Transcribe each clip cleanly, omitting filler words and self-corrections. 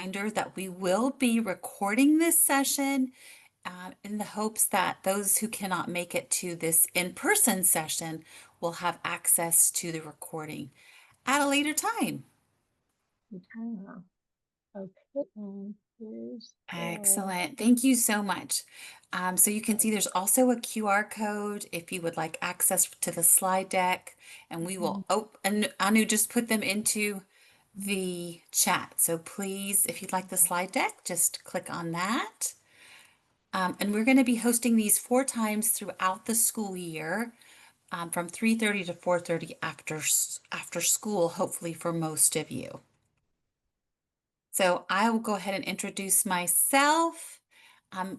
reminder that we will be recording this session in the hopes that those who cannot make it to this in-person session will have access to the recording at a later time. Ah, okay, and here's the, Excellent. Thank you so much. So you can see there's also a QR code if you would like access to the slide deck, and we will, oh, and Anu just put them into the chat. So please, if you'd like the slide deck, just click on that. And we're going to be hosting these 4 times throughout the school year, from 3:30 to 4:30 after school, hopefully for most of you. So I will go ahead and introduce myself.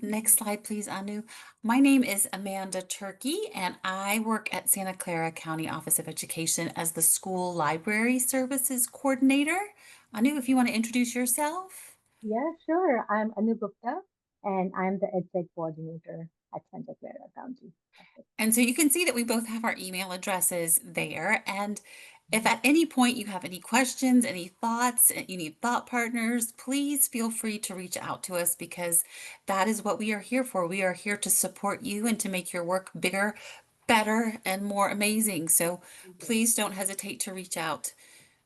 Next slide, please, Anu. My name is Amanda Turkey, and I work at Santa Clara County Office of Education as the School Library Services Coordinator. Anu, if you want to introduce yourself. yeah, sure. I'm Anu Gupta, and I'm the EdTech coordinator at Santa Clara County. And so you can see that we both have our email addresses there. And if at any point you have any questions, any thoughts, and you need thought partners, please feel free to reach out to us because that is what we are here for. We are here to support you and to make your work bigger, better, and more amazing. So Yes. please don't hesitate to reach out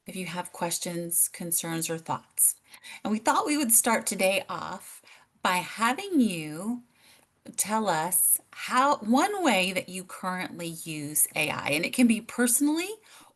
if you have questions, concerns, or thoughts. And we thought we would start today off by having you tell us how one way that you currently use AI, and it can be personally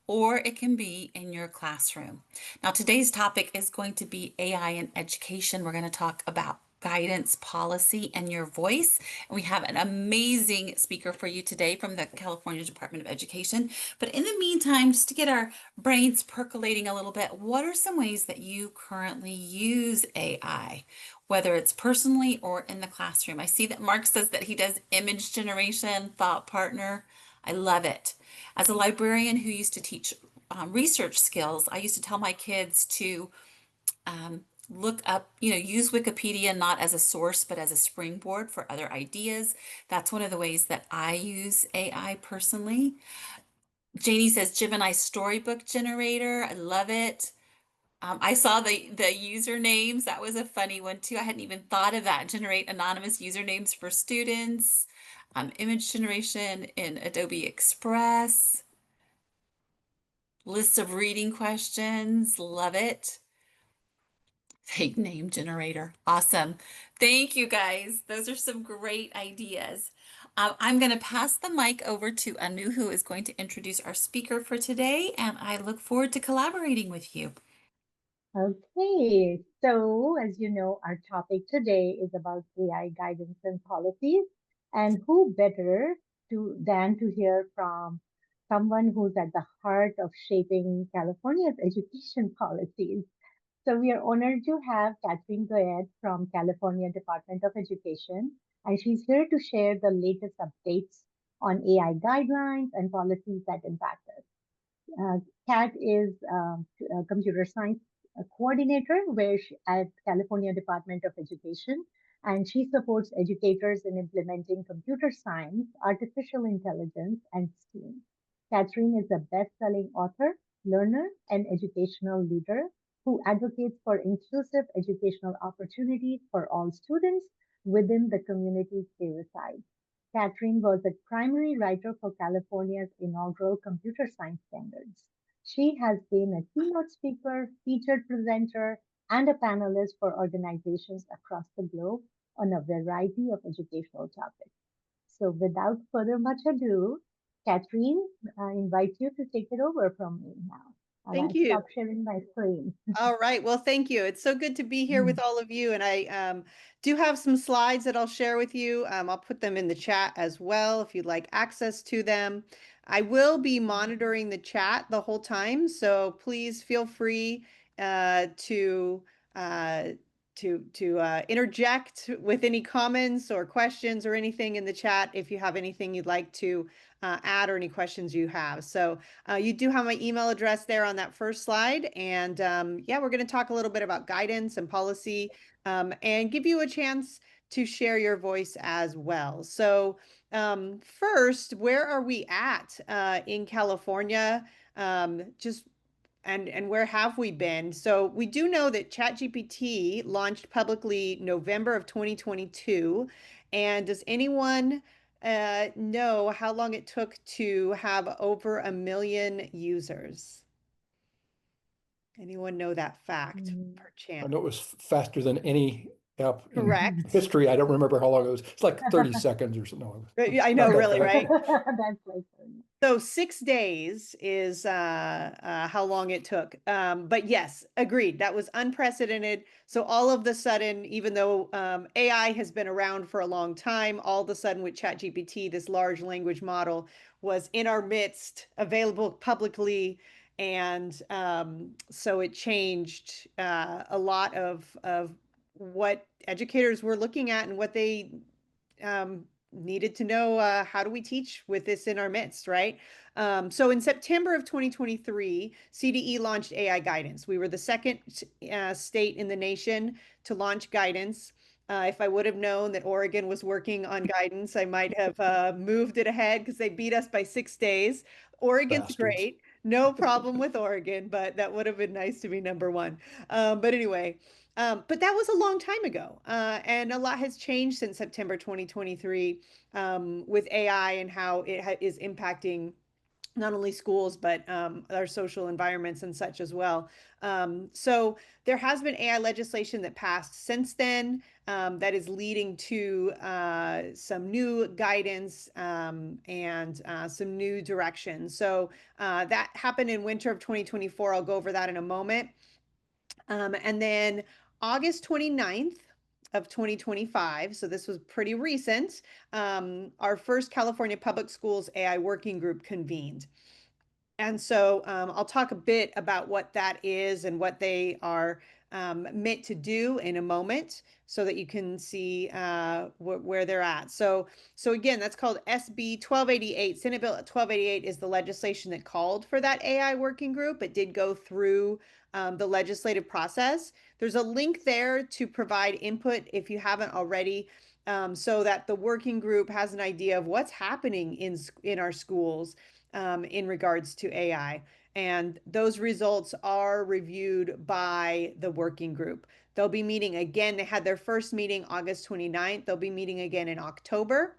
or it can be in your classroom. Now, today's topic is going to be AI in education. We're going to talk about guidance, policy, and your voice. And we have an amazing speaker for you today from the California Department of Education. But in the meantime, just to get our brains percolating a little bit, what are some ways that you currently use AI? Whether it's personally or in the classroom. I see that Mark says that he does image generation, thought partner. I love it. As a librarian who used to teach research skills, I used to tell my kids to look up, use Wikipedia not as a source, but as a springboard for other ideas. That's one of the ways that I use AI personally. Janie says Gemini storybook generator. I love it. I saw the usernames. That was a funny one too. I hadn't even thought of that. Generate anonymous usernames for students. Image generation in Adobe Express. Lists of reading questions. Love it. Fake name generator. Awesome. Thank you guys. Those are some great ideas. I'm going to pass the mic over to Anu, who is going to introduce our speaker for today, and I look forward to collaborating with you. Okay, so as you know, our topic today is about AI guidance and policies, and who better than to hear from someone who's at the heart of shaping California's education policies. So we are honored to have Katherine Goyette from California Department of Education, and she's here to share the latest updates on AI guidelines and policies that impact us. Kat is a computer science coordinator at California Department of Education, and she supports educators in implementing computer science, artificial intelligence, and STEAM. Catherine is a best-selling author, learner, and educational leader who advocates for inclusive educational opportunities for all students within the communities they reside. Catherine was a primary writer for California's inaugural computer science standards. She has been a keynote speaker, featured presenter, and a panelist for organizations across the globe on a variety of educational topics. So, without further much ado, Catherine, I invite you to take it over from me now. And Thank I'll you. stop sharing my screen. All right. Well, thank you. It's so good to be here with all of you. And I do have some slides that I'll share with you. I'll put them in the chat as well if you'd like access to them. I will be monitoring the chat the whole time, so please feel free to uh, interject with any comments or questions or anything in the chat if you have anything you'd like to add or any questions you have. So you do have my email address there on that first slide. And yeah, we're going to talk a little bit about guidance and policy and give you a chance to share your voice as well. So first, where are we at in California? Just and where have we been? So we do know that ChatGPT launched publicly November of 2022. And does anyone know how long it took to have over 1 million users? Anyone know that fact, Mm. per I chance? know it was faster than any app in Correct. history. I don't remember how long it was. It's like 30 seconds or something. No, I know, not that really, fast. right? That's like So 6 days is how long it took. But yes, agreed. That was unprecedented. So all of the sudden, even though AI has been around for a long time, all of a sudden with ChatGPT, this large language model was in our midst, available publicly. And so it changed a lot of what educators were looking at and what they needed to know, how do we teach with this in our midst, right? So in September of 2023, CDE launched AI guidance. We were the second state in the nation to launch guidance. If I would have known that Oregon was working on guidance, I might have moved it ahead because they beat us by 6 days. Oregon's Bastards. great. No problem with Oregon, but that would have been nice to be number one. But anyway, but that was a long time ago, and a lot has changed since September 2023 with AI and how it is impacting not only schools but our social environments and such as well. So there has been AI legislation that passed since then that is leading to some new guidance and some new directions. So that happened in winter of 2024. I'll go over that in a moment. And then August 29th of 2025, so this was pretty recent, our first California Public Schools AI Working Group convened. And so I'll talk a bit about what that is and what they are meant to do in a moment so that you can see where they're at. So again, that's called SB 1288. Senate Bill 1288 is the legislation that called for that AI working group. It did go through the legislative process. There's a link there to provide input if you haven't already. So that the working group has an idea of what's happening in our schools in regards to AI. And those results are reviewed by the working group. They'll be meeting again. They had their first meeting August 29th. They'll be meeting again in October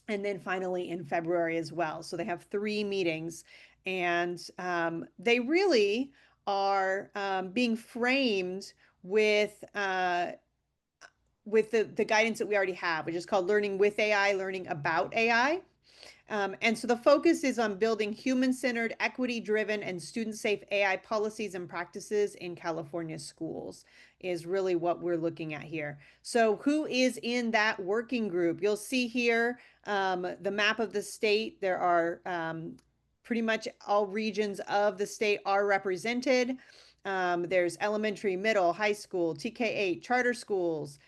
and then finally in February as well. So they have 3 meetings, and they really are being framed with the guidance that we already have, which is called Learning with AI, Learning About AI. And so the focus is on building human-centered, equity-driven, and student-safe AI policies and practices in California schools is really what we're looking at here. So who is in that working group? You'll see here the map of the state. There are pretty much all regions of the state are represented. There's elementary, middle, high school, TK8, charter schools,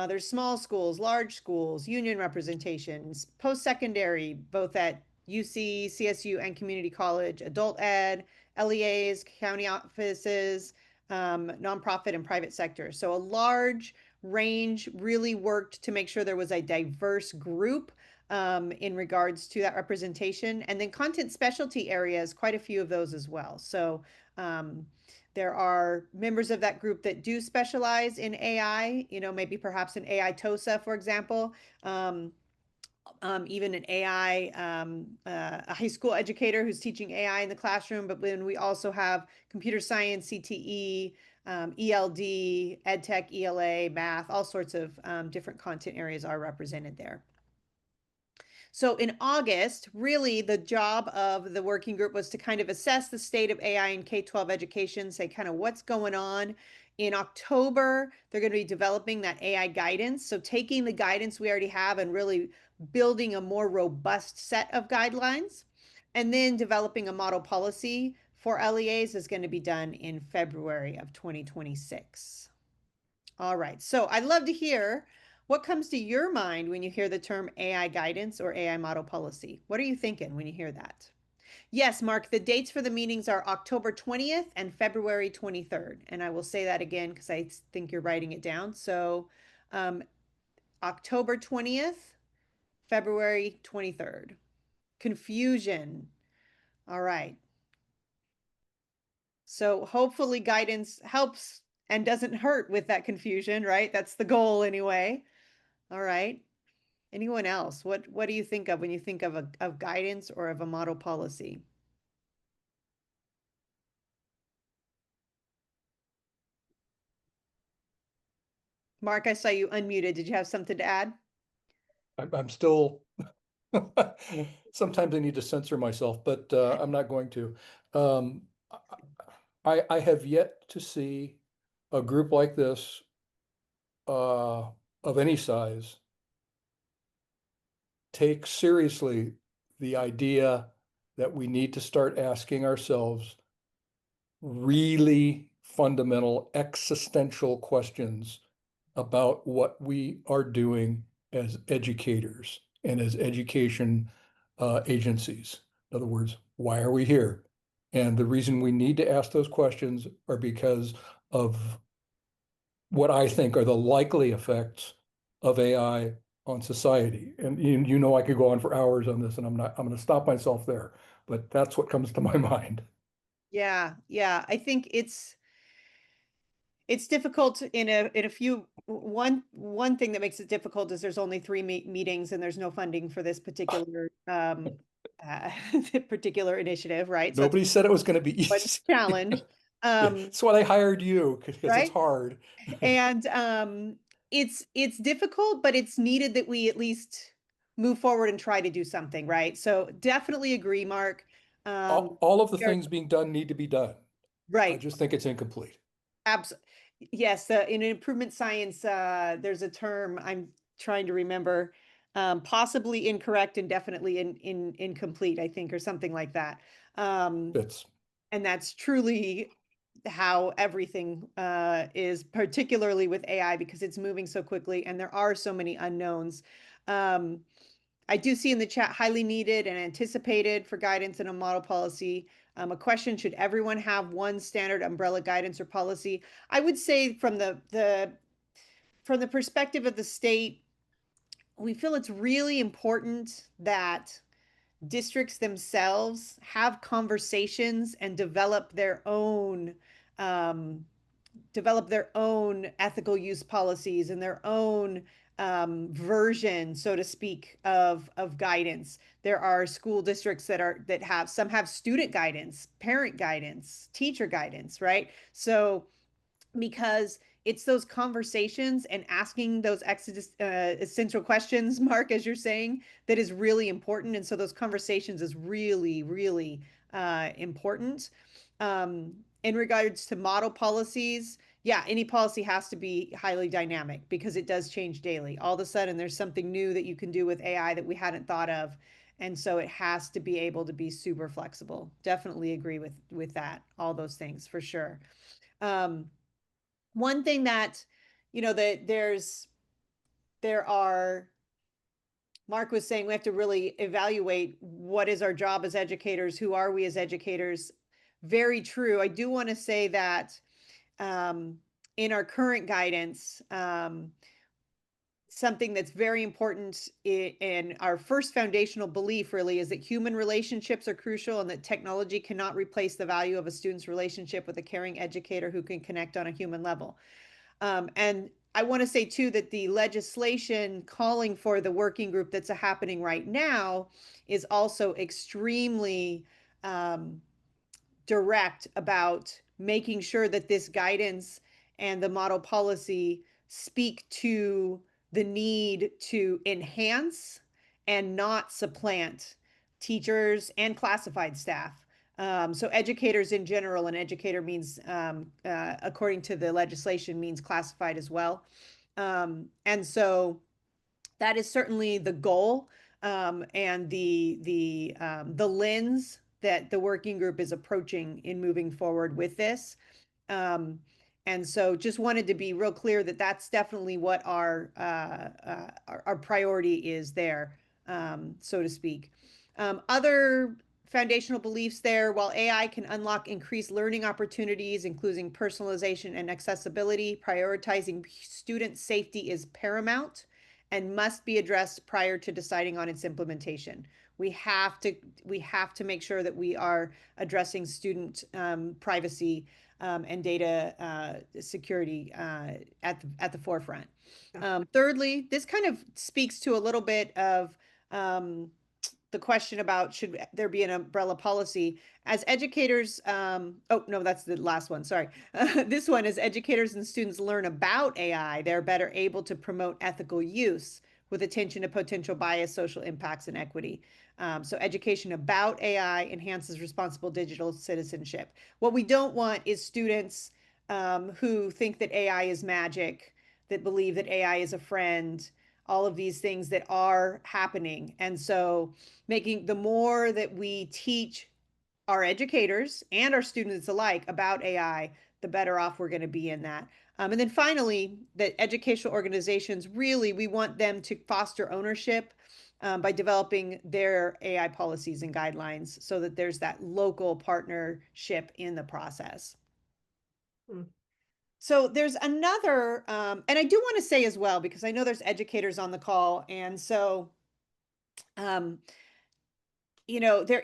there's small schools, large schools, union representations, post-secondary, both at UC, CSU, and community college, adult ed, LEAs, county offices, nonprofit and private sector. So a large range really worked to make sure there was a diverse group in regards to that representation. And then content specialty areas, quite a few of those as well. So there are members of that group that do specialize in AI, maybe perhaps an AI TOSA, for example, even an AI, a high school educator who's teaching AI in the classroom. But then we also have computer science, CTE, ELD, EdTech, ELA, math, all sorts of different content areas are represented there. So in August, really the job of the working group was to kind of assess the state of AI in K-12 education, say kind of what's going on. In October, they're going to be developing that AI guidance. So taking the guidance we already have and really building a more robust set of guidelines. And then developing a model policy for LEAs is going to be done in February of 2026. All right, so I'd love to hear what comes to your mind when you hear the term AI guidance or AI model policy. What are you thinking when you hear that? Yes, Mark, the dates for the meetings are October 20th and February 23rd. And I will say that again because I think you're writing it down. So October 20th, February 23rd. Confusion. All right. So hopefully guidance helps and doesn't hurt with that confusion, right? That's the goal anyway. All right. Anyone else? What do you think of when you think of guidance or of a model policy? Mark, I saw you unmuted. Did you have something to add? I'm still, sometimes I need to censor myself, but I'm not going to. Um, I have yet to see a group like this of any size take seriously the idea that we need to start asking ourselves really fundamental existential questions about what we are doing as educators and as education agencies. In other words, why are we here? And the reason we need to ask those questions are because of what I think are the likely effects of AI on society. And you know, I could go on for hours on this, and I'm going to stop myself there. But that's what comes to my mind. Yeah, yeah. I think it's difficult in a few one thing that makes it difficult is there's only three meetings and there's no funding for this particular uh, particular initiative, right? So that's Nobody said it was going to be one easy. challenge. Um, That's why they hired you, because it's right? hard. And it's difficult, but it's needed that we at least move forward and try to do something, right? So definitely agree, Mark. All of the we are- things being done need to be done. I right. just think it's incomplete. Absolutely. Yes, in improvement science, there's a term I'm trying to remember, possibly incorrect and definitely incomplete, I think, or something like that. Um, It's and that's truly how everything is, particularly with AI, because it's moving so quickly and there are so many unknowns. Um, I do see in the chat highly needed and anticipated for guidance in a model policy. A question, should everyone have one standard umbrella guidance or policy? I would say from the perspective of the state, we feel it's really important that districts themselves have conversations and um, develop their own ethical use policies and their own version, so to speak, of guidance. There are school districts that have some have student guidance, parent guidance, teacher guidance, right? So because it's those conversations and asking those essential questions, Mark, as you're saying, that is really important. And so those conversations is really, really important. In regards to model policies, yeah, any policy has to be highly dynamic because it does change daily. All of a sudden, there's something new that you can do with AI that we hadn't thought of. And so it has to be able to be super flexible. Definitely agree with that, all those things for sure. Um, One thing that, that there are, Mark was saying we have to really evaluate what is our job as educators, who are we as educators. Very true. I do want to say that um, in our current guidance, something that's very important in our first foundational belief really is that human relationships are crucial and that technology cannot replace the value of a student's relationship with a caring educator who can connect on a human level. And I want to say too that the legislation calling for the working group that's happening right now is also extremely um, direct about making sure that this guidance and the model policy speak to the need to enhance and not supplant teachers and classified staff. So educators in general, and educator means, according to the legislation, means classified as well. And so that is certainly the goal, and the lens that the working group is approaching in moving forward with this. Um, and so just wanted to be real clear that that's definitely what our priority is there, so to speak. Other foundational beliefs there, while AI can unlock increased learning opportunities, including personalization and accessibility, prioritizing student safety is paramount and must be addressed prior to deciding on its implementation. We have to make sure that we are addressing student privacy and data security at the forefront. Thirdly, this kind of speaks to a little bit of the question about should there be an umbrella policy. As educators, oh no, that's the last one, sorry. This one is educators and students learn about AI, they're better able to promote ethical use with attention to potential bias, social impacts, and equity. So education about AI enhances responsible digital citizenship. What we don't want is students who think that AI is magic, that believe that AI is a friend, all of these things that are happening. And so making the more that we teach our educators and our students alike about AI, the better off we're going to be in that. And then finally, that educational organizations really, we want them to foster ownership by developing their AI policies and guidelines so that there's that local partnership in the process. So there's another, and I do want to say as well, because I know there's educators on the call, and so there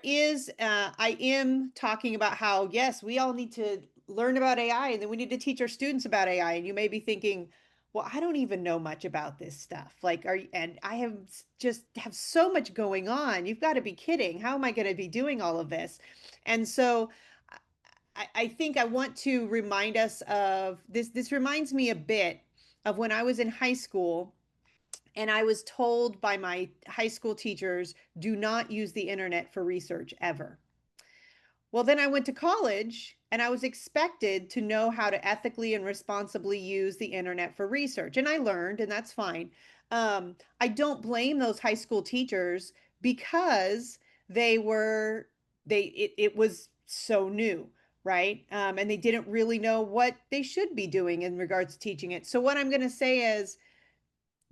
is, I am talking about how, yes, we all need to learn about AI and then we need to teach our students about AI. And you may be thinking, well, I don't even know much about this stuff. Like, and I just have so much going on. You've got to be kidding. How am I going to be doing all of this? And so I think I want to remind us of this. This reminds me a bit of when I was in high school and I was told by my high school teachers, do not use the internet for research ever. Well, then I went to college and I was expected to know how to ethically and responsibly use the internet for research. And I learned, and that's fine. I don't blame those high school teachers because it was so new, right? And they didn't really know what they should be doing in regards to teaching it. So what I'm going to say is,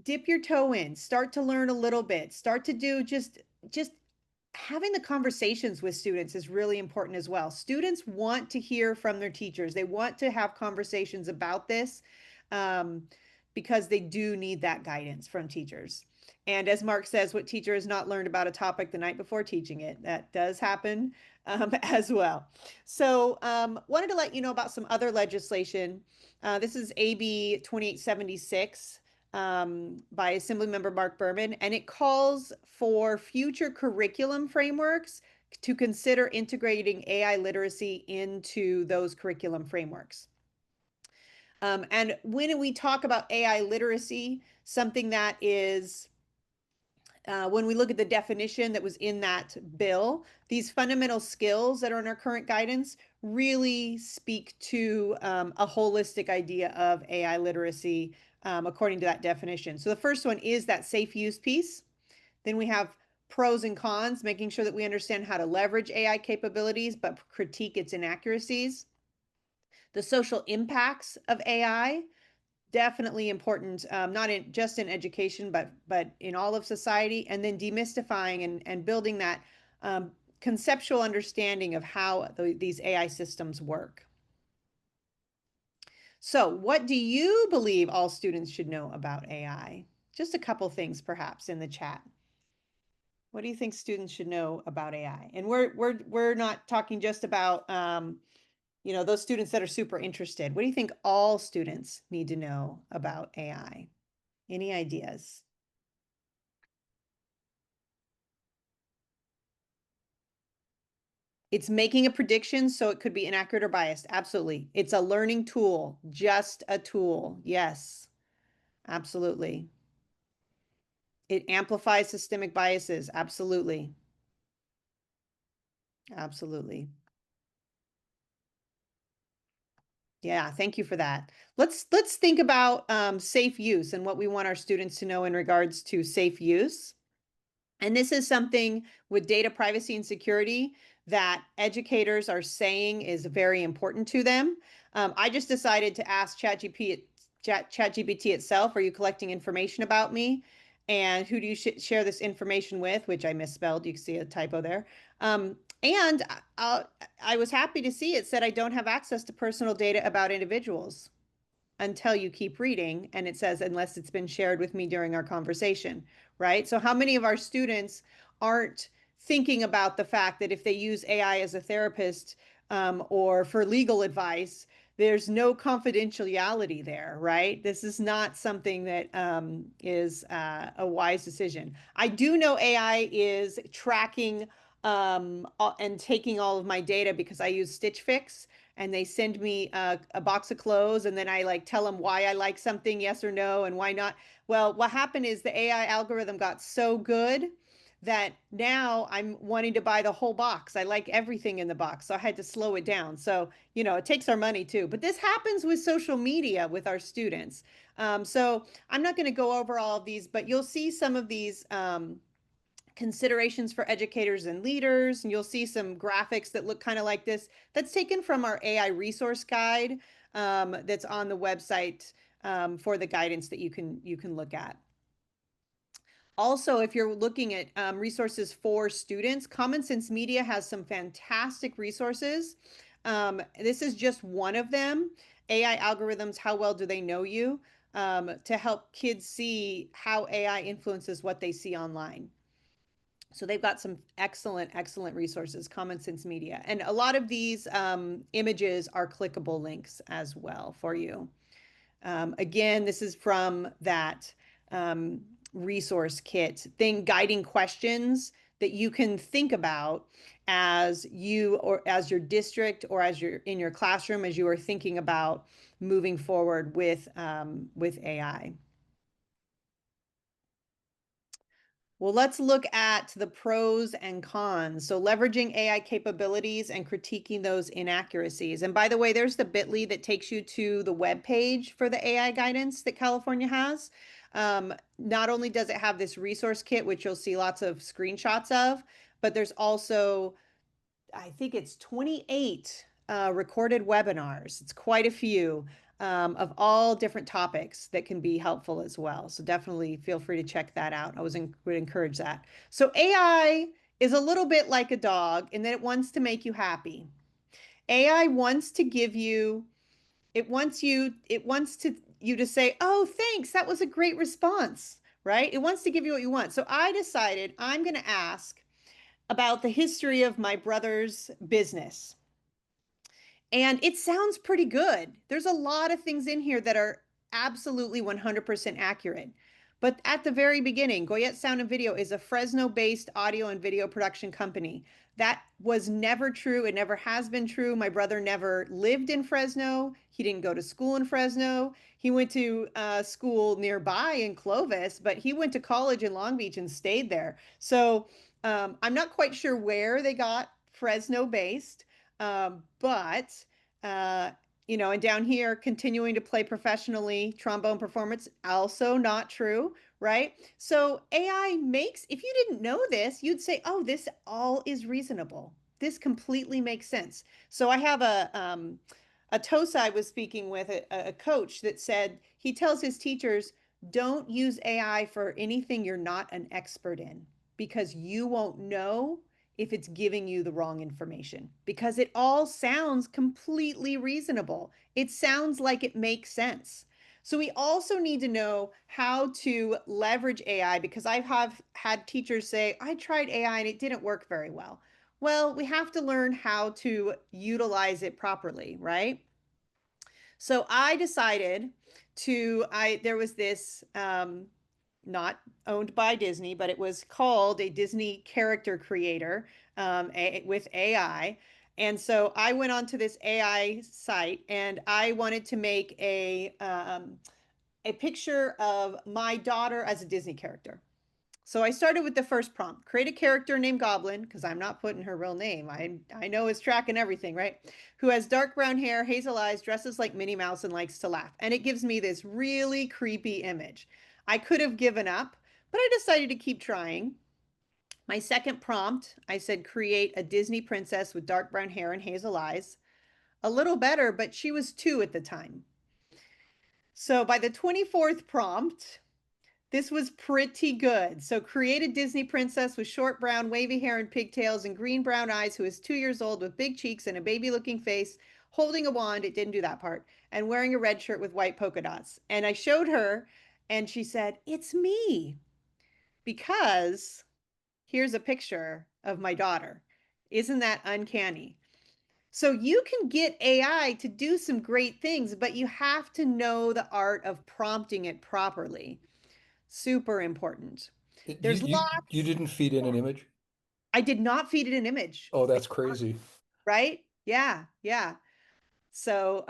dip your toe in, start to learn a little bit, start to do just having the conversations with students is really important as well. Students want to hear from their teachers. They want to have conversations about this because they do need that guidance from teachers. And as Mark says, what teacher has not learned about a topic the night before teaching it? That does happen as well. So wanted to let you know about some other legislation. This is AB 2876 by Assemblymember Mark Berman, and it calls for future curriculum frameworks to consider integrating AI literacy into those curriculum frameworks. And when we talk about AI literacy, something that is when we look at the definition that was in that bill, these fundamental skills that are in our current guidance really speak to a holistic idea of AI literacy according to that definition. So the first one is that safe use piece. Then we have pros and cons, making sure that we understand how to leverage AI capabilities, but critique its inaccuracies. The social impacts of AI, definitely important, not just in education, but in all of society, and then demystifying and building that conceptual understanding of how these AI systems work. So what do you believe all students should know about AI? Just a couple things perhaps in the chat. What do you think students should know about AI? And we're not talking just about those students that are super interested. What do you think all students need to know about AI? Any ideas? It's making a prediction, so it could be inaccurate or biased. Absolutely. It's a learning tool, just a tool. Yes, absolutely. It amplifies systemic biases. Absolutely. Absolutely. Yeah, thank you for that. Let's think about safe use and what we want our students to know in regards to safe use. And this is something with data privacy and security that educators are saying is very important to them. I just decided to ask ChatGPT itself, are you collecting information about me? And who do you share this information with? Which I misspelled. You can see a typo there. And I was happy to see it said I don't have access to personal data about individuals until you keep reading, and it says unless it's been shared with me during our conversation, right? So how many of our students aren't thinking about the fact that if they use AI as a therapist or for legal advice, there's no confidentiality there, right? This is not something that is a wise decision. I do know AI is tracking and taking all of my data because I use Stitch Fix and they send me a box of clothes and then I like tell them why I like something, yes or no, and why not. Well, what happened is the AI algorithm got so good that now I'm wanting to buy the whole box. I like everything in the box. So I had to slow it down. So, you know, it takes our money too. But this happens with social media with our students. So I'm not going to go over all of these, but you'll see some of these considerations for educators and leaders. And you'll see some graphics that look kind of like this. That's taken from our AI resource guide that's on the website for the guidance that you can look at. Also, if you're looking at resources for students, Common Sense Media has some fantastic resources. This is just one of them. AI algorithms, how well do they know you? To help kids see how AI influences what they see online. So they've got some excellent, excellent resources, Common Sense Media. And a lot of these images are clickable links as well for you. Again, this is from that resource kit thing, guiding questions that you can think about as you or as your district or as you're in your classroom as you are thinking about moving forward with AI. Well, let's look at the pros and cons. So leveraging AI capabilities and critiquing those inaccuracies. And by the way, there's the bit.ly that takes you to the web page for the AI guidance that California has. Not only does it have this resource kit, which you'll see lots of screenshots of, but there's also, I think it's 28 recorded webinars. It's quite a few of all different topics that can be helpful as well. So definitely feel free to check that out. I would encourage that. So AI is a little bit like a dog in that it wants to make you happy. AI wants to give you, it wants you to say, oh, thanks, that was a great response, right? It wants to give you what you want. So I decided I'm going to ask about the history of my brother's business. And it sounds pretty good. There's a lot of things in here that are absolutely 100% accurate. But at the very beginning, Goyette Sound and Video is a Fresno-based audio and video production company. That was never true. It never has been true. My brother never lived in Fresno. He didn't go to school in Fresno. He went to school nearby in Clovis, but he went to college in Long Beach and stayed there. So I'm not quite sure where they got Fresno-based. But you know, and down here, continuing to play professionally, trombone performance, also not true, right? So AI makes, if you didn't know this, you'd say, oh, this all is reasonable. This completely makes sense. So I have a TOSA I was speaking with, a coach that said he tells his teachers, don't use AI for anything you're not an expert in because you won't know if it's giving you the wrong information because it all sounds completely reasonable. It sounds like it makes sense. So we also need to know how to leverage AI because I have had teachers say, I tried AI and it didn't work very well. Well, we have to learn how to utilize it properly, right? So I decided there was this not owned by Disney, but it was called a Disney character creator with AI. And so I went onto this AI site and I wanted to make a picture of my daughter as a Disney character. So I started with the first prompt, create a character named Goblin, because I'm not putting her real name. I know it's tracking everything, right? Who has dark brown hair, hazel eyes, dresses like Minnie Mouse, and likes to laugh. And it gives me this really creepy image. I could have given up, but I decided to keep trying. My second prompt, I said, create a Disney princess with dark brown hair and hazel eyes. A little better, but she was 2 at the time. So by the 24th prompt, this was pretty good. So create a Disney princess with short brown wavy hair and pigtails and green brown eyes who is 2 years old with big cheeks and a baby looking face, holding a wand. It didn't do that part. And wearing a red shirt with white polka dots. And I showed her and she said, it's me. Because here's a picture of my daughter. Isn't that uncanny? So you can get AI to do some great things, but you have to know the art of prompting it properly. Super important. You, There's you lots. didn't feed in an image? I did not feed it an image. Oh, that's crazy. Right? Yeah, yeah. So,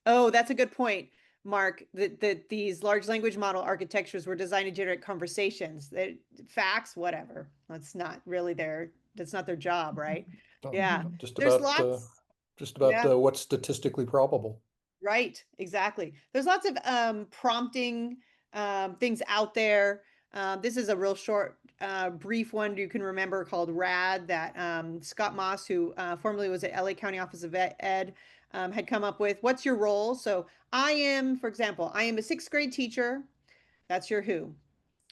oh, that's a good point, Mark. That these large language model architectures were designed to generate conversations. That facts, whatever. That's not really their. That's not their job, right? Oh, Yeah. Mhm. There's lots. Yeah. what's statistically probable. Right, exactly. There's lots of prompting things out there. This is a real short, brief one you can remember called RAD that Scott Moss, who formerly was at LA County Office of Ed, had come up with. What's your role? So I am, for example, I am a sixth grade teacher. That's your who.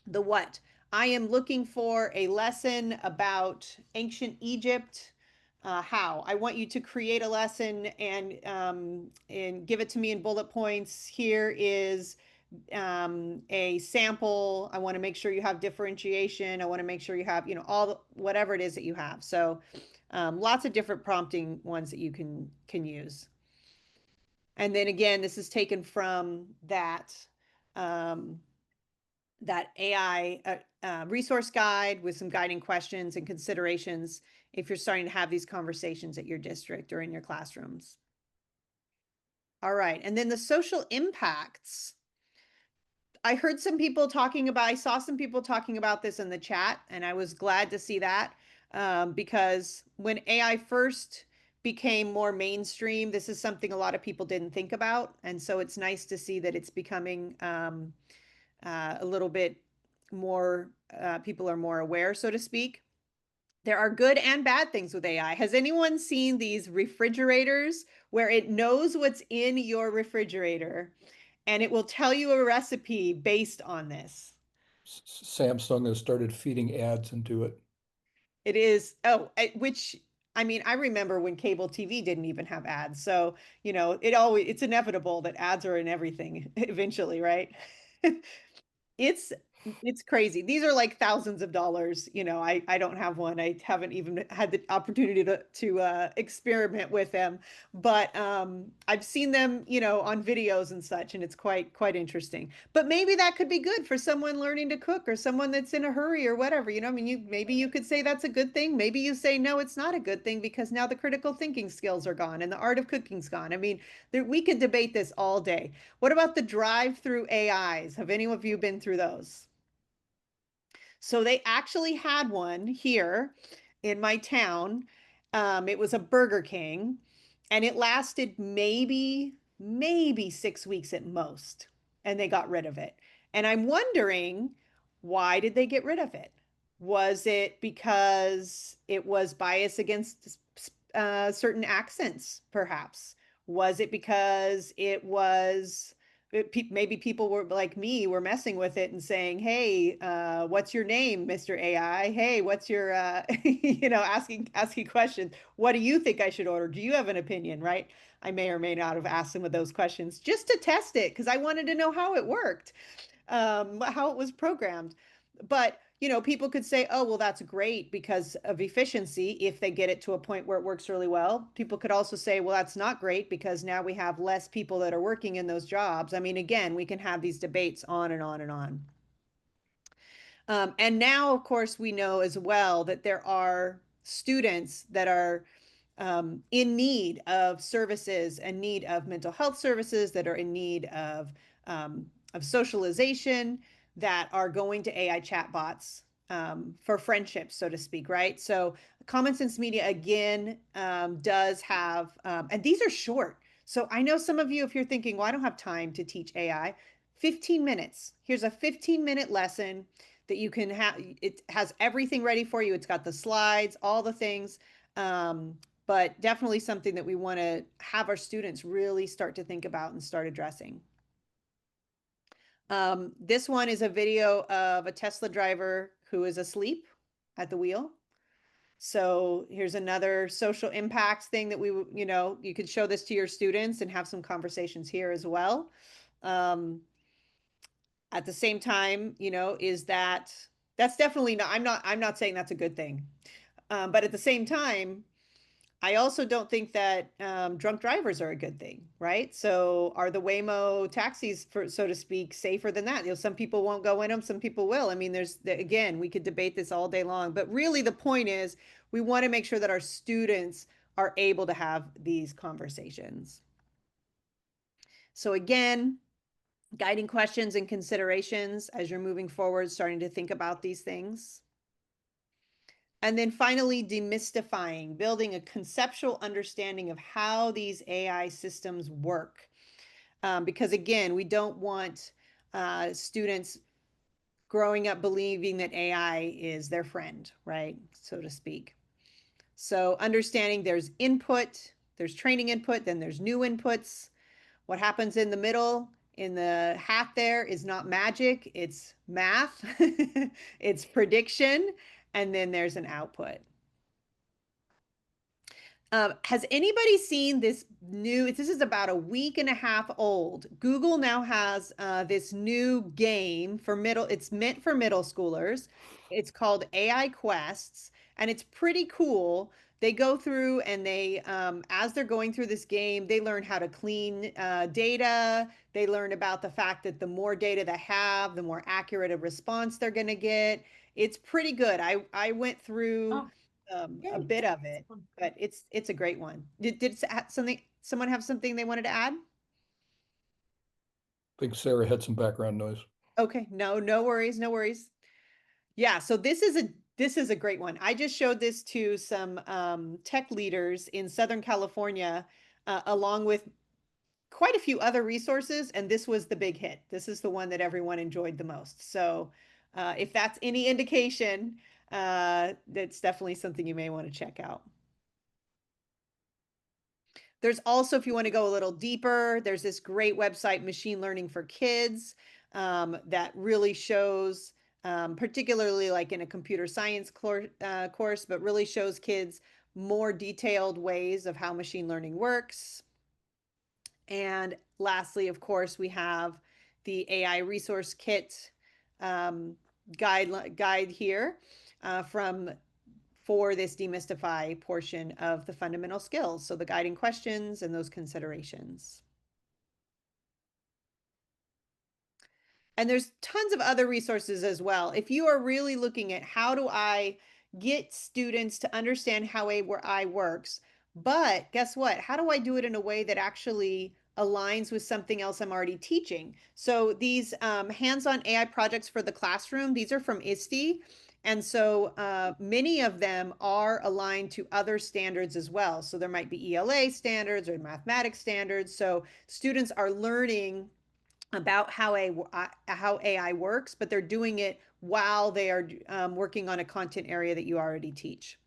The what? I am looking for a lesson about ancient Egypt. How? I want you to create a lesson and give it to me in bullet points. Here is a sample. I want to make sure you have differentiation. I want to make sure you have, all whatever it is that you have. So lots of different prompting ones that you can use. And then again, this is taken from um, that AI resource guide with some guiding questions and considerations if you're starting to have these conversations at your district or in your classrooms. All right, and then the social impacts. I heard some people talking about, I saw some people talking about this in the chat, and I was glad to see that because when AI first became more mainstream, this is something a lot of people didn't think about. And so it's nice to see that it's becoming a little bit more, people are more aware, so to speak. There are good and bad things with AI. Has anyone seen these refrigerators where it knows what's in your refrigerator and it will tell you a recipe based on this? Samsung has started feeding ads into it. It is, which I mean, I remember when cable TV didn't even have ads. So, it's inevitable that ads are in everything eventually, right? It's it's crazy. These are like thousands of dollars. I don't have one. I haven't even had the opportunity to experiment with them, but I've seen them, on videos and such, and it's quite interesting. But maybe that could be good for someone learning to cook or someone that's in a hurry or whatever. I mean, maybe you could say that's a good thing. Maybe you say no, it's not a good thing because now the critical thinking skills are gone and the art of cooking's gone. I mean, we could debate this all day. What about the drive-through AIs? Have any of you been through those? So they actually had one here in my town. It was a Burger King, and it lasted maybe 6 weeks at most, and they got rid of it. And I'm wondering, why did they get rid of it? Was it because it was biased against certain accents, perhaps? Was it because maybe people were like me were messing with it and saying, hey, what's your name, Mr. AI? Hey, what's your asking questions. What do you think I should order? Do you have an opinion? Right? I may or may not have asked some of those questions just to test it because I wanted to know how it worked, how it was programmed. But people could say, oh, well, that's great because of efficiency if they get it to a point where it works really well. People could also say, well, that's not great because now we have less people that are working in those jobs. I mean, again, we can have these debates on and on and on. And now, of course, we know as well that there are students that are in need of services and need of mental health services, that are in need of socialization, that are going to AI chatbots for friendships, so to speak, right? So Common Sense Media, again, does have, and these are short. So I know some of you, if you're thinking, well, I don't have time to teach AI, 15 minutes. Here's a 15-minute lesson that you can have. It has everything ready for you. It's got the slides, all the things. But definitely something that we want to have our students really start to think about and start addressing. This one is a video of a Tesla driver who is asleep at the wheel. So here's another social impacts thing that you could show this to your students and have some conversations here as well. At the same time, is that That's definitely not, I'm not saying that's a good thing. But at the same time, I also don't think that drunk drivers are a good thing, right? So are the Waymo taxis, for so to speak, safer than that? You know, some people won't go in them, some people will. I mean, again, we could debate this all day long, but really the point is we want to make sure that our students are able to have these conversations. So again, guiding questions and considerations as you're moving forward, starting to think about these things. And then finally, demystifying, building a conceptual understanding of how these AI systems work. Because again, we don't want students growing up believing that AI is their friend, right? So to speak. So understanding there's input, there's training input, then there's new inputs. What happens in the middle, in the hat there, is not magic, it's math, it's prediction, and then there's an output. Has anybody seen this new, this is about a week and a half old. Google now has this new game for middle, it's meant for middle schoolers. It's called AI Quests, and it's pretty cool. They go through and they, as they're going through this game, they learn how to clean data. They learn about the fact that the more data they have, the more accurate a response they're going to get. It's pretty good. I went through Oh, a great. bit of it, but it's a great one. Did someone have something they wanted to add? I think Sarah had some background noise. Okay, no worries, no worries. Yeah, so this is a great one. I just showed this to some tech leaders in Southern California, along with quite a few other resources, and this was the big hit. This is the one that everyone enjoyed the most. So if that's any indication, that's definitely something you may want to check out. There's also, if you want to go a little deeper, there's this great website, Machine Learning for Kids, that really shows, particularly like in a computer science course, but really shows kids more detailed ways of how machine learning works. And lastly, of course, we have the AI resource kit guide here from for this demystify portion of the fundamental skills. So the guiding questions and those considerations. And there's tons of other resources as well. If you are really looking at how do I get students to understand how AI works, but guess what? How do I do it in a way that actually aligns with something else I'm already teaching? So these hands-on AI projects for the classroom, these are from ISTE. And so many of them are aligned to other standards as well. So there might be ELA standards or mathematics standards. So students are learning about how AI works, but they're doing it while they are working on a content area that you already teach.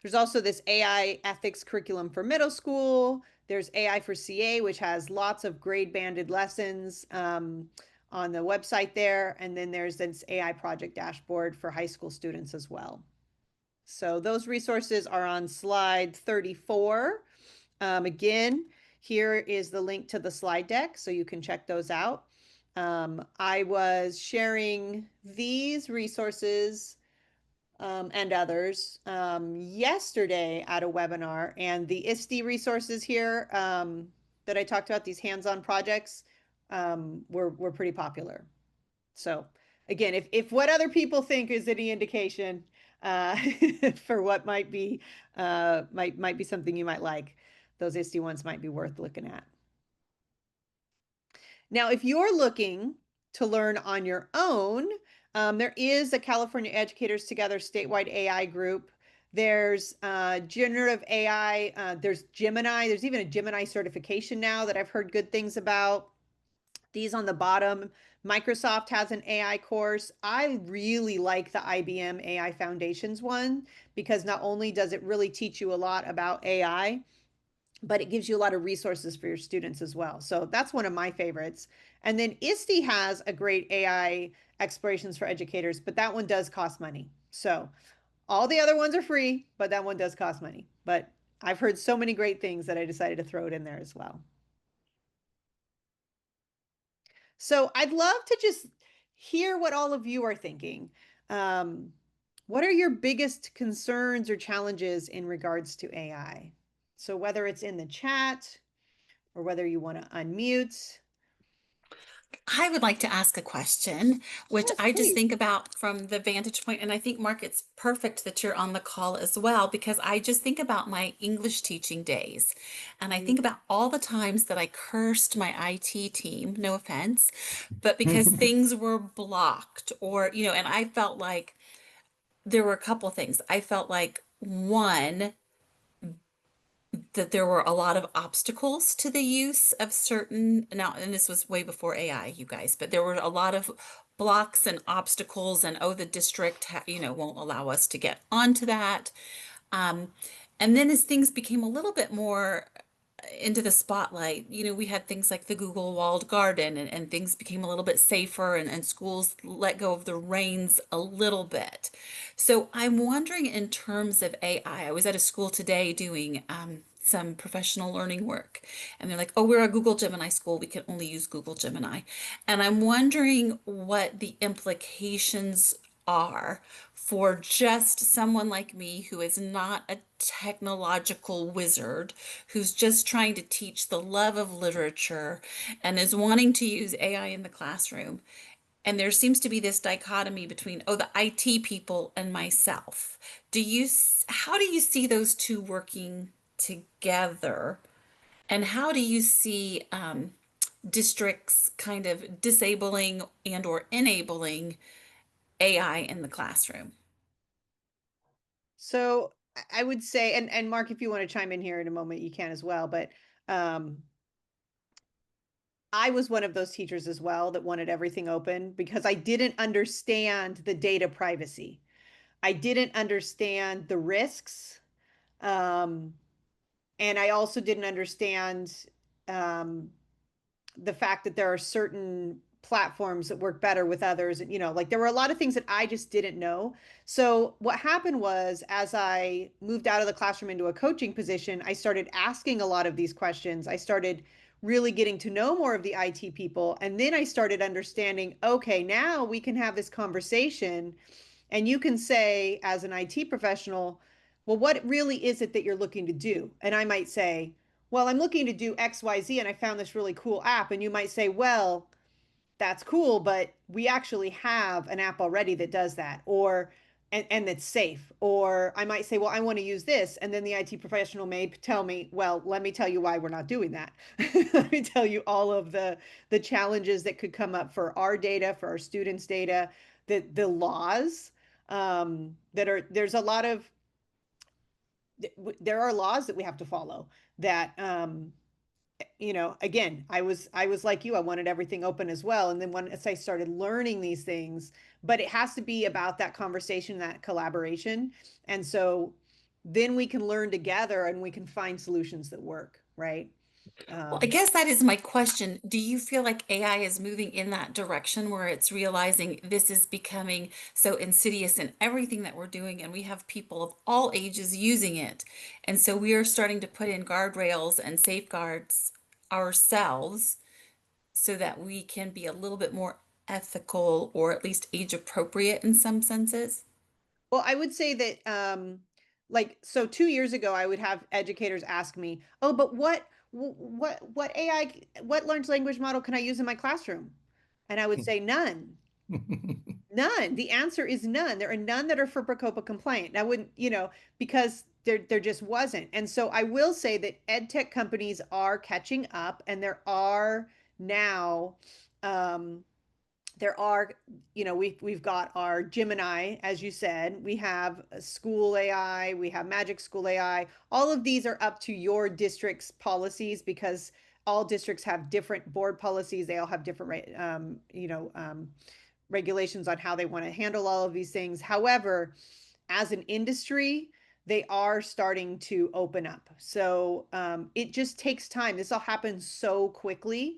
There's also this AI ethics curriculum for middle school. There's AI for CA, which has lots of grade banded lessons on the website there. And then there's this AI project dashboard for high school students as well. So those resources are on slide 34. Again, here is the link to the slide deck, so you can check those out. I was sharing these resources and others yesterday at a webinar, and the ISTE resources here that I talked about, these hands-on projects, were pretty popular. So again, if what other people think is any indication for what might be something you might like, those ISTE ones might be worth looking at. Now, if you're looking to learn on your own, there is a California Educators Together statewide AI group. There's generative AI, there's Gemini, there's even a Gemini certification now that I've heard good things about. These on the bottom, Microsoft has an AI course. I really like the IBM AI Foundations one because not only does it really teach you a lot about AI, but it gives you a lot of resources for your students as well. So that's one of my favorites. And then ISTE has a great AI explorations for educators, but that one does cost money. So all the other ones are free, but that one does cost money. But I've heard so many great things that I decided to throw it in there as well. So I'd love to just hear what all of you are thinking. Um, what are your biggest concerns or challenges in regards to AI? So whether it's in the chat or whether you want to unmute. I would like to ask a question, which Yes, I just please. think about from the vantage point, and I think, Mark, it's perfect that you're on the call as well, because I just think about my English teaching days. And I think about all the times that I cursed my IT team, no offense, but because things were blocked or, and I felt like there were a couple things. I felt like one, that there were a lot of obstacles to the use of certain now, and this was way before AI, you guys, but there were a lot of blocks and obstacles, and oh, the district won't allow us to get onto that. um, and then as things became a little bit more into the spotlight, we had things like the Google walled garden, and things became a little bit safer, and schools let go of the reins a little bit. So I'm wondering, in terms of AI, I was at a school today doing some professional learning work, and they're like, oh, we're a Google Gemini school. We can only use Google Gemini. And I'm wondering what the implications are for just someone like me who is not a technological wizard, who's just trying to teach the love of literature and is wanting to use AI in the classroom. And there seems to be this dichotomy between, oh, the IT people and myself. How do you see those two working together? And how do you see districts kind of disabling and or enabling AI in the classroom? So I would say, and Mark, if you want to chime in here in a moment, you can as well. But um, I was one of those teachers as well that wanted everything open because I didn't understand the data privacy. I didn't understand the risks. Um, and I also didn't understand um, the fact that there are certain platforms that work better with others. And, like there were a lot of things that I just didn't know. So what happened was, as I moved out of the classroom into a coaching position, I started asking a lot of these questions. I started really getting to know more of the IT people. And then I started understanding, okay, now we can have this conversation and you can say, as an IT professional, well, what really is it that you're looking to do? And I might say, well, I'm looking to do XYZ and I found this really cool app. And you might say, well, that's cool, but we actually have an app already that does that, or and that's safe. Or I might say, well, I want to use this. And then the IT professional may tell me, well, let me tell you why we're not doing that. Let me tell you all of the challenges that could come up for our data, for our students' data, the laws that are there's a lot of there are laws that we have to follow that again, I was like you, I wanted everything open as well. And then once I started learning these things, but it has to be about that conversation, that collaboration. And so then we can learn together and we can find solutions that work, right? Well, I Um, guess that is my question. Do you feel like AI is moving in that direction where it's realizing this is becoming so insidious in everything that we're doing, and we have people of all ages using it? And so we are starting to put in guardrails and safeguards ourselves so that we can be a little bit more ethical, or at least age appropriate in some senses? well, I would say that like so 2 years ago, I would have educators ask me, oh, but what AI, what large language model can I use in my classroom? And I would say none. None. The answer is none. There are none that are for Procopa compliant. I wouldn't, because there just wasn't. And so I will say that ed tech companies are catching up, and there are now um, there are, we've got our Gemini, as you said, we have School AI, we have Magic School AI. All of these are up to your district's policies because all districts have different board policies. They all have different, regulations on how they want to handle all of these things. However, as an industry, they are starting to open up. So it just takes time. This all happens so quickly,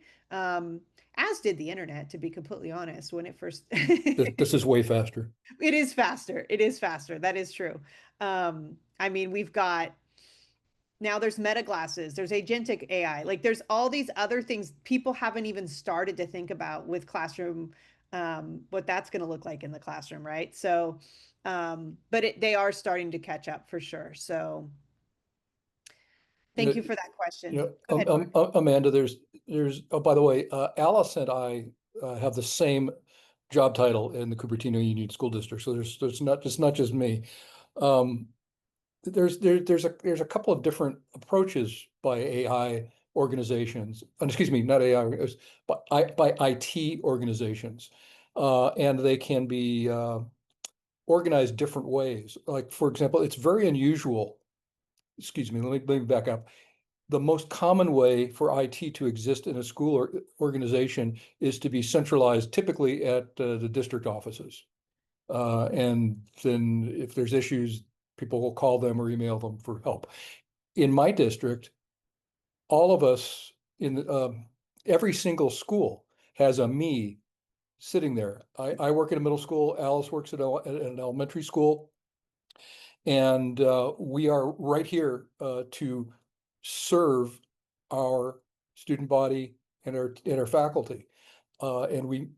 as did the internet, to be completely honest, when it first. This is way faster. It is faster. It is faster. That is true. I mean, we've got now there's meta glasses, there's agentic AI, like there's all these other things people haven't even started to think about with classroom what that's going to look like in the classroom, right? So, but they are starting to catch up for sure. So You thank know, you for that you question. know, Go ahead, Mark. Amanda, oh, by the way, Alice and I have the same job title in the Cupertino Union School District. So it's not just me. Um, there's a couple of different approaches by AI organizations, excuse me, not AI, but by IT organizations. And they can be organized different ways. Like, for example, it's very unusual. Excuse me, let me back up. The most common way for IT to exist in a school or organization is to be centralized, typically at the district offices. And then if there's issues, people will call them or email them for help. In my district, all of us in every single school has a me sitting there. I work at a middle school. Alice works at an elementary school. And we are right here to serve our student body and our faculty. And we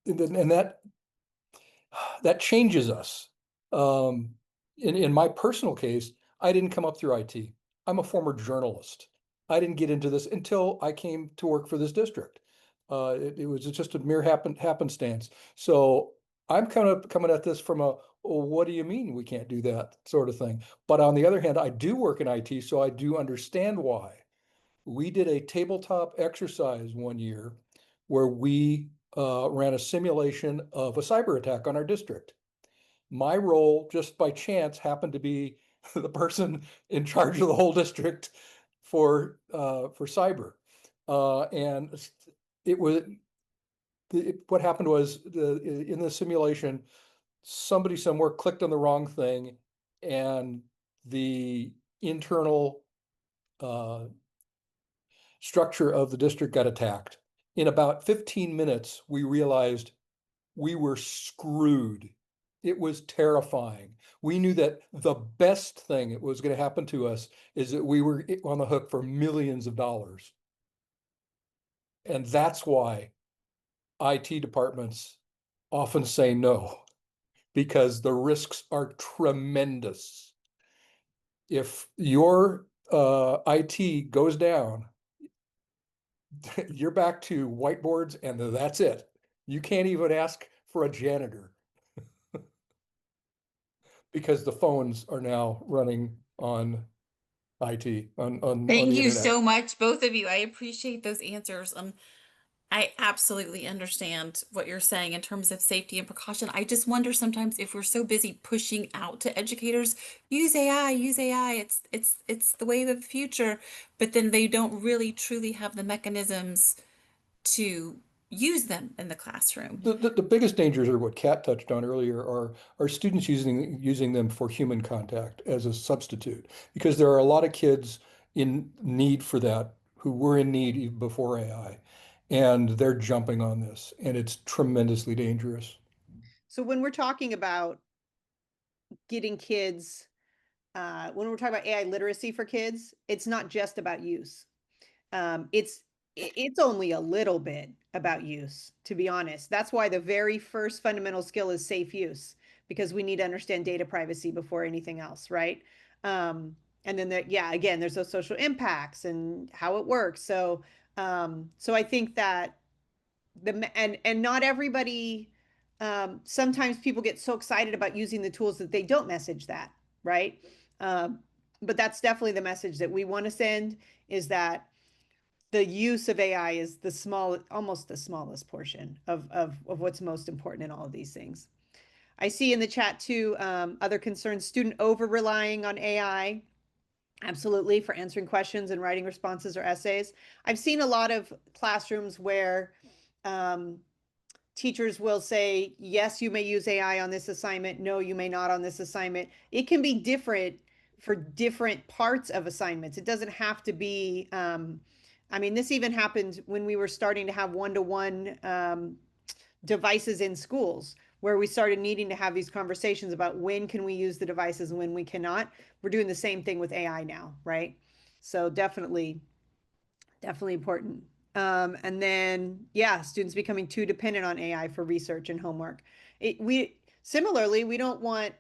and that changes us. Um, in my personal case, I didn't come up through IT. I'm a former journalist. I didn't get into this until I came to work for this district. It was just a mere happenstance. So I'm kind of coming at this from a, "Oh, what do you mean we can't do that," sort of thing. But on the other hand, I do work in IT, so I do understand why. We did a tabletop exercise one year where we ran a simulation of a cyber attack on our district. My role, just by chance, happened to be the person in charge of the whole district for cyber. And it was what happened was in the simulation, somebody somewhere clicked on the wrong thing, and the internal uh, structure of the district got attacked. In about 15 minutes, we realized we were screwed. It was terrifying. We knew that the best thing that was going to happen to us is that we were on the hook for millions of dollars. And that's why IT departments often say no, because the risks are tremendous. If your IT goes down, you're back to whiteboards and that's it. You can't even ask for a janitor because the phones are now running on IT on Thank the you internet. so much, both of you. I appreciate those answers. I absolutely understand what you're saying in terms of safety and precaution. I just wonder sometimes if we're so busy pushing out to educators, use AI, use AI. It's the way of the future, but then they don't really truly have the mechanisms to use them in the classroom. The biggest dangers are what Kat touched on earlier are students using them for human contact as a substitute, because there are a lot of kids in need for that who were in need even before AI, and they're jumping on this, and it's tremendously dangerous. So when we're talking about getting kids, when we're talking about AI literacy for kids, it's not just about use. It's only a little bit about use, to be honest. That's why the very first fundamental skill is safe use, because we need to understand data privacy before anything else, right? And then yeah, again, there's those social impacts and how it works. So I think that and not everybody, sometimes people get so excited about using the tools that they don't message that, right? Um, but that's definitely the message that we want to send, is that the use of AI is almost the smallest portion of what's most important in all of these things. I see in the chat too, other concerns, student over relying on AI. Absolutely, for answering questions and writing responses or essays. I've seen a lot of classrooms where um, teachers will say, yes, you may use AI on this assignment. No, you may not on this assignment. It can be different for different parts of assignments. It doesn't have to be, I mean, this even happened when we were starting to have one-to-one devices in schools, where we started needing to have these conversations about when can we use the devices and when we cannot. We're doing the same thing with AI now, right? So definitely important. And then, yeah, students becoming too dependent on AI for research and homework. We similarly, we don't want,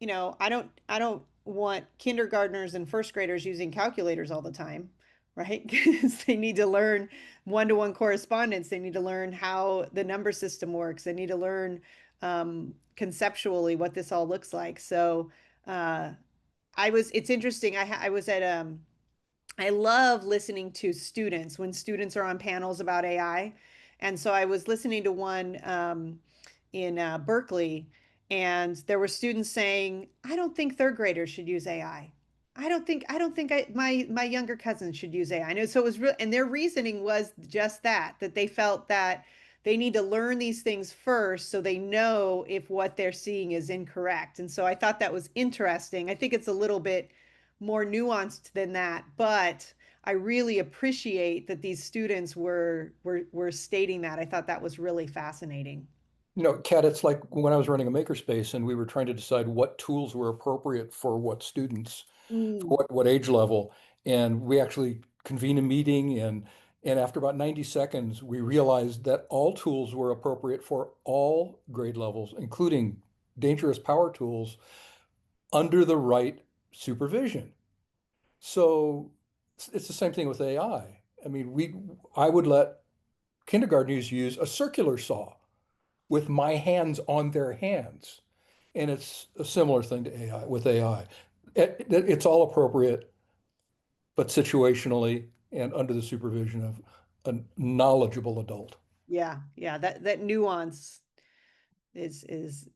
I don't want kindergartners and first graders using calculators all the time, right? Because they need to learn one-to-one correspondence. They need to learn how the number system works. They need to learn conceptually what this all looks like. So, uh, it's interesting. I was at I love listening to students when students are on panels about AI. And so I was listening to one in Berkeley, and there were students saying, "I don't think third graders should use AI. I don't think my younger cousins should use AI." And so it was real, and their reasoning was just that they felt that they need to learn these things first so they know if what they're seeing is incorrect. And so I thought that was interesting. I think it's a little bit more nuanced than that, but I really appreciate that these students were stating that. I thought that was really fascinating. Kat, it's like when I was running a makerspace and we were trying to decide what tools were appropriate for what students, Mm, for what age level. And we actually convened a meeting and after about 90 seconds, we realized that all tools were appropriate for all grade levels, including dangerous power tools under the right supervision. So it's the same thing with AI. I would let kindergartners use a circular saw with my hands on their hands. And it's a similar thing to AI with AI. It's all appropriate, but situationally and under the supervision of a knowledgeable adult. yeah, yeah, that nuance is is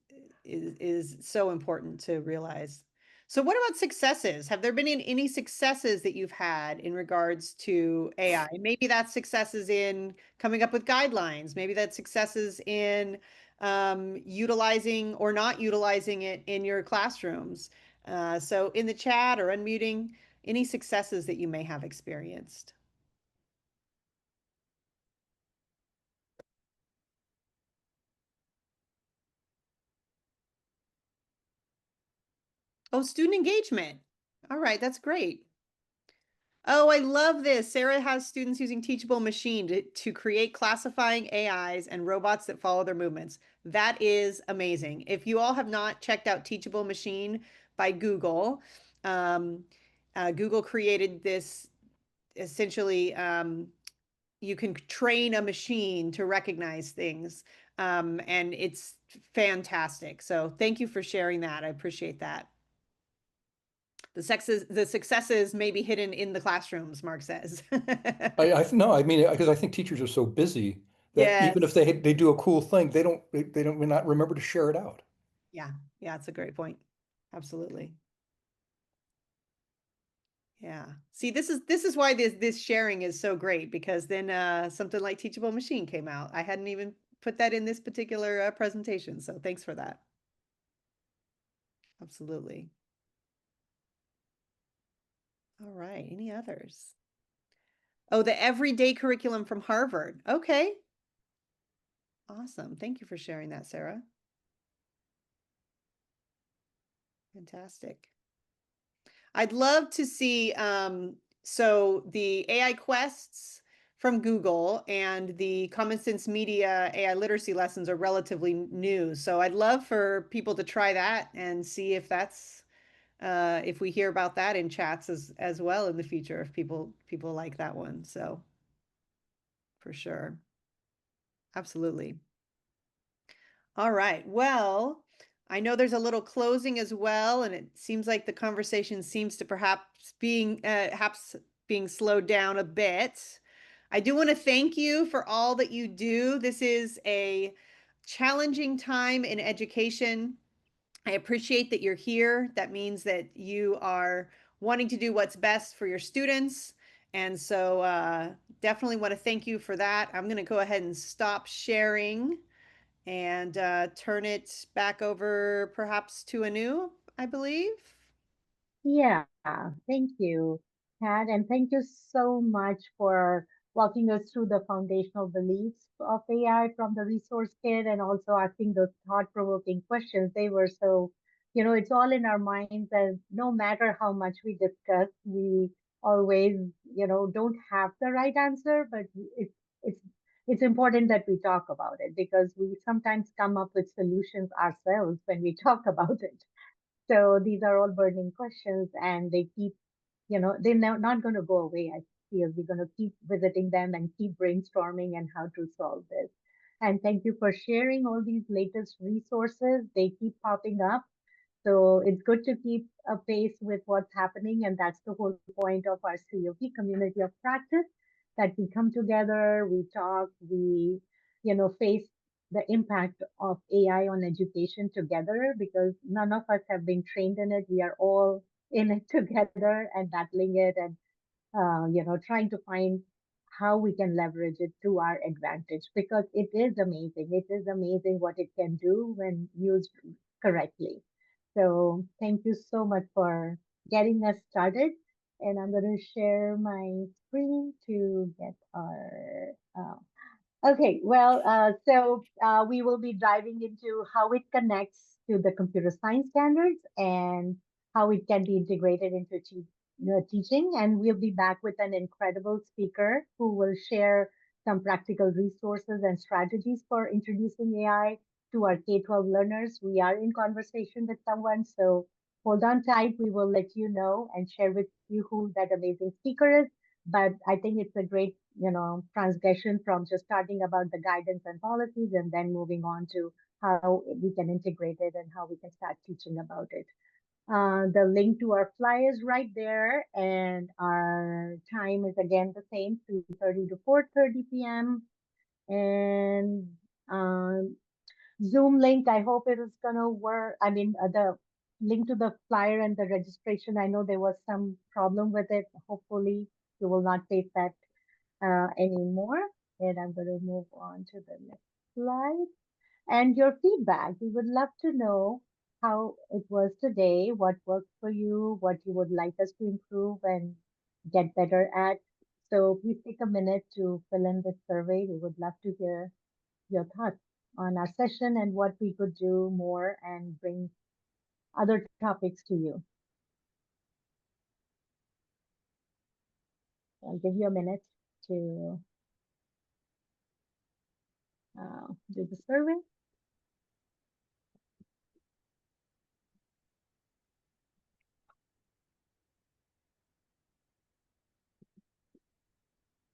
is so important to realize. So what about successes? Have there been any successes that you've had in regards to AI? Maybe that's successes in coming up with guidelines. Maybe that's successes in utilizing or not utilizing it in your classrooms. So in the chat or unmuting, any successes that you may have experienced? Oh, student engagement. All right, that's great. Oh, I love this. Sarah has students using Teachable Machine to create classifying AIs and robots that follow their movements. That is amazing. If you all have not checked out Teachable Machine by Google, um, Google created this essentially, you can train a machine to recognize things, and it's fantastic. So thank you for sharing that. I appreciate that. The successes may be hidden in the classrooms, Mark says. No, I mean, because I think teachers are so busy that even if Yes. they do a cool thing, they don't may not remember to share it out. Yeah. Yeah, it's a great point. Absolutely. Yeah. See, this is why this sharing is so great, because then something like Teachable Machine came out. I hadn't even put that in this particular presentation, so thanks for that. Absolutely. All right. Any others? Oh, the everyday curriculum from Harvard. Okay. Awesome. Thank you for sharing that, Sarah. Fantastic. I'd love to see, so the AI quests from Google and the Common Sense Media AI literacy lessons are relatively new. So I'd love for people to try that and see if that's, if we hear about that in chats as well in the future, if people like that one. So for sure. Absolutely. All right. Well, I know there's a little closing as well, and it seems like the conversation seems to perhaps being slowed down a bit. I do want to thank you for all that you do. This is a challenging time in education. I appreciate that you're here. That means that you are wanting to do what's best for your students. And so definitely want to thank you for that. I'm going to go ahead and stop sharing and turn it back over perhaps to Anu, I believe. Yeah, thank you, Kat, and thank you so much for walking us through the foundational beliefs of AI from the resource kit and also asking those thought-provoking questions. They were so, it's all in our minds, and no matter how much we discuss, we always, don't have the right answer, but it's it's important that we talk about it because we sometimes come up with solutions ourselves when we talk about it. So these are all burning questions, and they keep, they're not going to go away. I feel we're going to keep visiting them and keep brainstorming and how to solve this. And thank you for sharing all these latest resources. They keep popping up. So it's good to keep a pace with what's happening. And that's the whole point of our COP, community of practice, that we come together, we talk, we, face the impact of AI on education together because none of us have been trained in it. We are all in it together and battling it and, trying to find how we can leverage it to our advantage because it is amazing. It is amazing what it can do when used correctly. So thank you so much for getting us started. And I'm going to share my screen to get our okay, well, we will be diving into how it connects to the computer science standards and how it can be integrated into teaching. And we'll be back with an incredible speaker who will share some practical resources and strategies for introducing AI to our K-12 learners. We are in conversation with someone, so hold on tight. We will let you know and share with you who that amazing speaker is. But I think it's a great, transgression from just starting about the guidance and policies and then moving on to how we can integrate it and how we can start teaching about it. The link to our fly is right there, and our time is again the same, 3:30 to 4:30 p.m. And um, Zoom link, I hope it is gonna work. I mean, the link to the flyer and the registration, I know there was some problem with it. Hopefully, you will not face that anymore. And I'm going to move on to the next slide. And your feedback. We would love to know how it was today, what worked for you, what you would like us to improve and get better at. So please take a minute to fill in this survey. We would love to hear your thoughts on our session and what we could do more and bring other topics to you. I'll give you a minute to do the survey.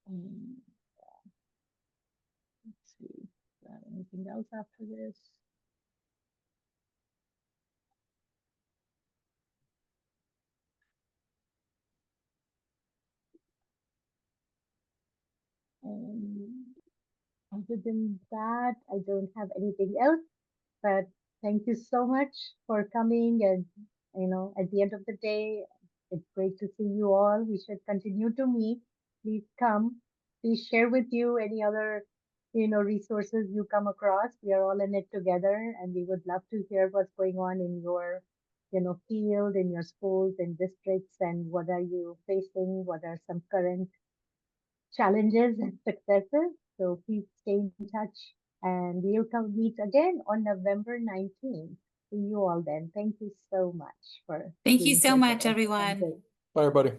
And let's see, anything else after this? And other than that, I don't have anything else. But thank you so much for coming. And, at the end of the day, it's great to see you all. We should continue to meet. Please come. Please share with you any other, resources you come across. We are all in it together, and we would love to hear what's going on in your, field, in your schools and districts, and what are you facing? What are some current challenges and successes. So please stay in touch and we'll come meet again on November 19th. See you all then. Thank you so much for Thank you being so here much, today. Have a everyone. great Bye, everybody.